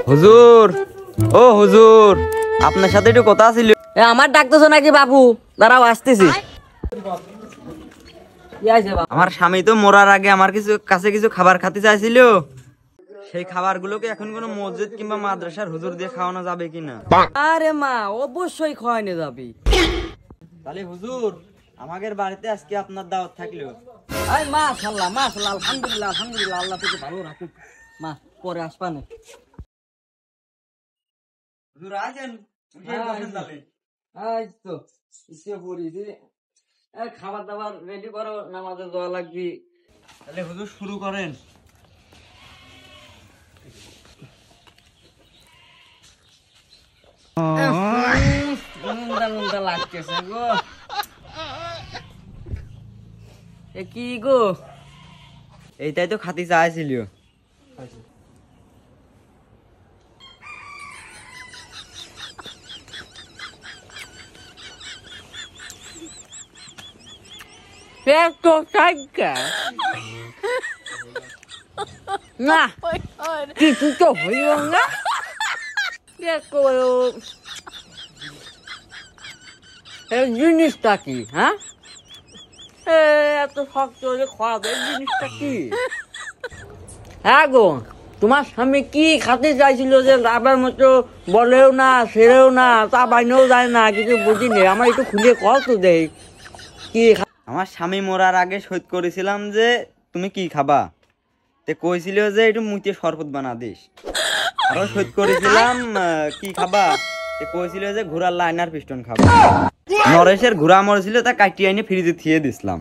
হুজুর, ও হুজুর, আপনার সাথে একটু কথা ছিল। আমার ডাকতেছো নাকি বাবু? দাঁড়াও, আসতেছি। আমার স্বামী তো মরার আগে আমার কাছে কিছু খাবার খেতে চাইছিল। সেই খাবারগুলোকে এখন কোনো মসজিদ কিংবা মাদ্রাসার হুজুর দিয়ে খাওয়ানো যাবে কিনা? আরে মা, অবশ্যই খাওয়ানো যাবে। তাহলে হুজুর, আমাদের বাড়িতে আজকে আপনার দাওয়াত থাকলো। মাশাআল্লাহ মাশাআল্লাহ, আলহামদুলিল্লাহ আলহামদুলিল্লাহ, আল্লাহ তোকে ভালো রাখুক। মা, পরে আসবা না। হুজুর আসেন, খাবার দাবার রেডি করো, নামাজে যাওয়া লাগবে। তাহলে হুজুর শুরু করেন। লাগতেছে গো। কি গো? এইটাই তো খাতি চাইছিল। না, কিছু তো হইল না। জিনিসটা কি? হ্যাঁ, এত শক্ত হলে খাওয়াবে জিনিসটা কি? হ্যাঁ গো, তোমার স্বামী কি খাতে চাইছিল যে রাবার মতো বলেও না, সেরেও না, তা বাইনেও যায় না, কিছু বুঝিনি। আমার একটু খুলে কল তো দেই কি। আমার স্বামী মরার আগে সৈত করেছিলাম যে তুমি কি খাবা, তে কইছিল যে একটু মুইতে শরবত বানা দিস। আরো সৈত করেছিলাম কি খাবা, তে কইছিল যে ঘোড়ার লাইনার পিস্টন খাবা। নরেশের ঘোড়া মরেছিল, তা কাটিয়ে এনে ফ্রিজে থিয়ে দিছিলাম।